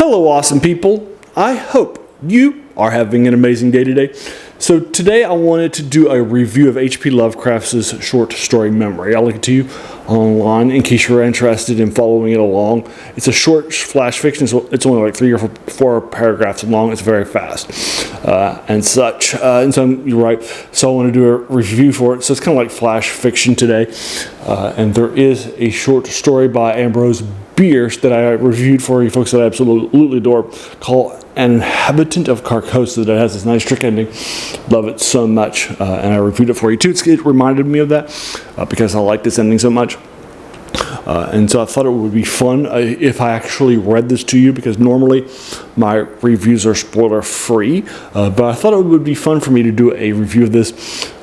Hello, awesome people. I hope you are having an amazing day today. So today I wanted to do a review of H.P. Lovecraft's short story Memory. I'll link it to you online in case you're interested in following it along. It's a short flash fiction, so it's only like 3 or 4 paragraphs long. It's very fast and such. And so you're right. So I want to do a review for it. So it's kind of like flash fiction today. And there is a short story by Ambrose Bierce that I reviewed for you folks that I absolutely adore called An Inhabitant of Carcosa that has this nice trick ending. Love it so much, and I reviewed it for you too. It reminded me of that because I like this ending so much. And so I thought it would be fun if I actually read this to you, because normally my reviews are spoiler free, but I thought it would be fun for me to do a review of this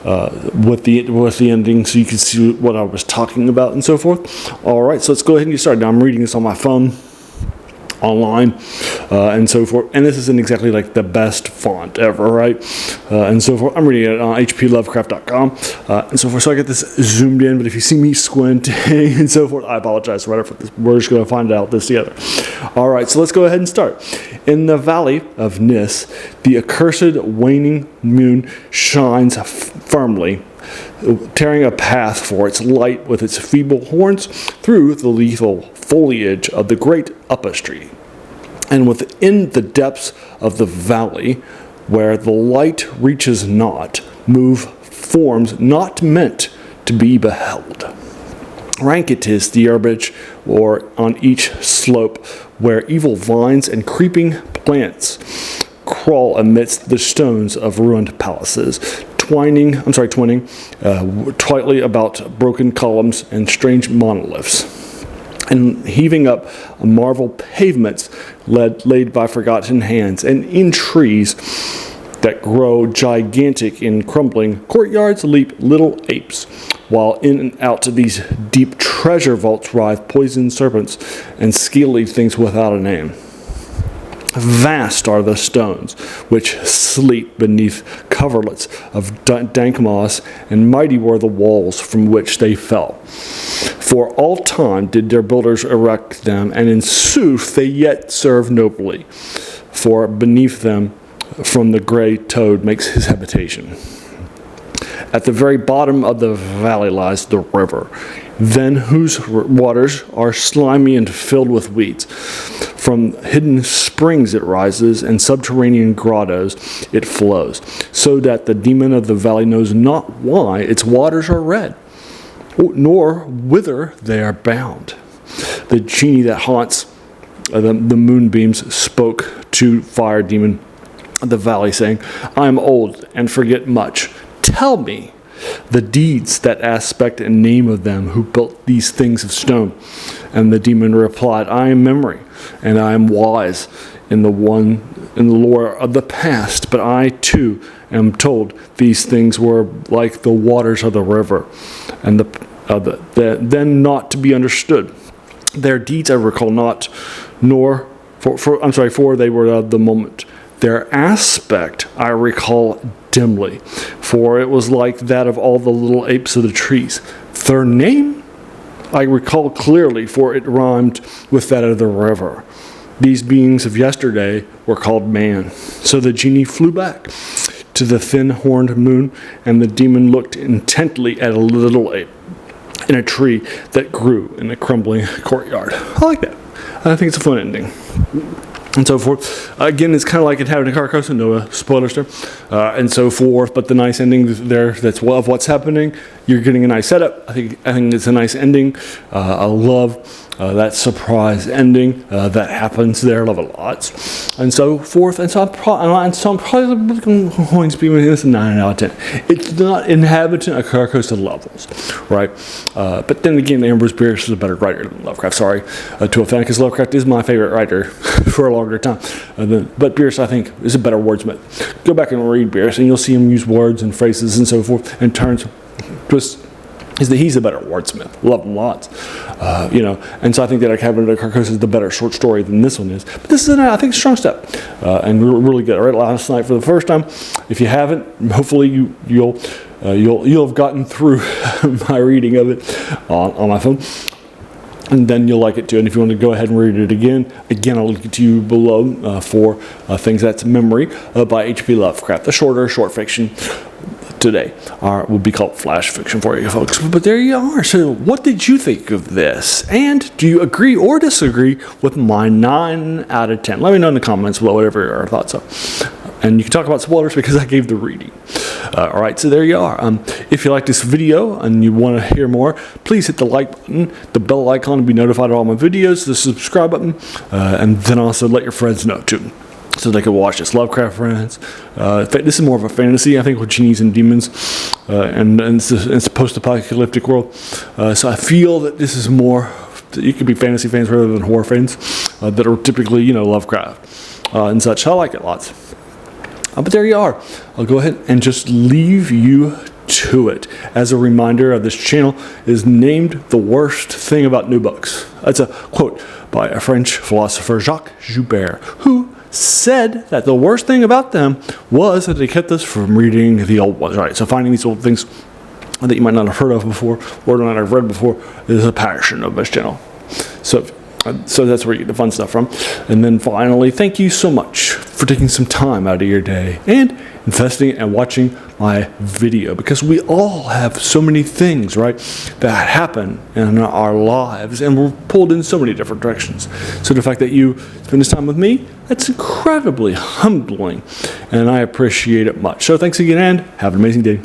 with the ending so you can see what I was talking about and so forth. Alright, so let's go ahead and get started. Now I'm reading this on my phone, online, and so forth, and this isn't exactly like the best font ever, right? And so forth. I'm reading it on hplovecraft.com, and so forth. So I get this zoomed in, but if you see me squinting and so forth, I apologize right for this. We're just going to find out this together. All right, so let's go ahead and start. In the valley of Nis, the accursed waning moon shines firmly, tearing a path for its light with its feeble horns through the lethal foliage of the great upas tree. And within the depths of the valley, where the light reaches not, move forms not meant to be beheld. Rank it is the herbage, or on each slope, where evil vines and creeping plants crawl amidst the stones of ruined palaces, twining tightly about broken columns and strange monoliths, and heaving up marble pavements laid by forgotten hands, and in trees that grow gigantic in crumbling courtyards leap little apes, while in and out of these deep treasure vaults writhe poisoned serpents and scaly things without a name. Vast are the stones which sleep beneath coverlets of dank moss, and mighty were the walls from which they fell. For all time did their builders erect them, and in sooth they yet serve nobly. For beneath them from the grey toad makes his habitation. At the very bottom of the valley lies the river, then whose waters are slimy and filled with weeds. From hidden springs it rises, and subterranean grottos it flows, so that the demon of the valley knows not why its waters are red, nor whither they are bound. The genie that haunts the moonbeams spoke to fire demon of the valley, saying, I am old and forget much. Tell me the deeds, that aspect and name of them who built these things of stone. And the demon replied, I am memory, and I am wise in the lore of the past, but I too am told these things were like the waters of the river, and then not to be understood. Their deeds I recall not, nor for they were of the moment. Their aspect I recall dimly, for it was like that of all the little apes of the trees. Their name I recall clearly, for it rhymed with that of the river. These beings of yesterday were called man. So the genie flew back to the thin-horned moon, and the demon looked intently at a little ape in a tree that grew in a crumbling courtyard. I like that. I think it's a fun ending. And so forth. Again, it's kind of like Inhabitant of Carcosa, no spoilers there, and so forth. But the nice ending there, that's of what's happening. You're getting a nice setup. I think it's a nice ending. I love that surprise ending that happens there. I love it lots, and so forth. And so I'm probably going to be with this 9 out of 10. It's not Inhabitant of Carcosa levels, right? But then again, Ambrose Bierce is a better writer than Lovecraft. Sorry to offend, because Lovecraft is my favorite writer for a longer time. But Bierce, I think, is a better wordsmith. Go back and read Bierce, and you'll see him use words and phrases and so forth, and turns, twists. Is that he's a better wordsmith. Love him lots. And so I think that Inhabitant of Carcosa is the better short story than this one is. But this is, I think, a strong step. And really good. I read it last night for the first time. If you haven't, hopefully you'll have gotten through my reading of it on my phone. and then you'll like it too. And if you want to go ahead and read it again, I'll link it to you below for Things That's Memory by H.P. Lovecraft. The shorter short fiction today would be called flash fiction for you folks. But there you are. So what did you think of this? And do you agree or disagree with my 9 out of 10? Let me know in the comments below whatever your thoughts are. And you can talk about spoilers because I gave the reading. All right, so there you are. If you like this video and you want to hear more, please hit the like button, the bell icon to be notified of all my videos, the subscribe button, and then also let your friends know too, so they can watch this. Lovecraft friends. This is more of a fantasy, I think, with genies and demons, and it's a post-apocalyptic world. So I feel that this is more, you could be fantasy fans rather than horror fans that are typically, Lovecraft and such. I like it lots. But there you are. I'll go ahead and just leave you to it. As a reminder, this channel is named The Worst Thing About New Books. That's a quote by a French philosopher, Jacques Joubert, who said that the worst thing about them was that they kept us from reading the old ones. Right? So finding these old things that you might not have heard of before or not have read before is a passion of this channel. So that's where you get the fun stuff from. And then finally, thank you so much for taking some time out of your day and investing and watching my video, because we all have so many things, right, that happen in our lives, and we're pulled in so many different directions. So the fact that you spend this time with me, that's incredibly humbling, and I appreciate it much. So thanks again, and have an amazing day.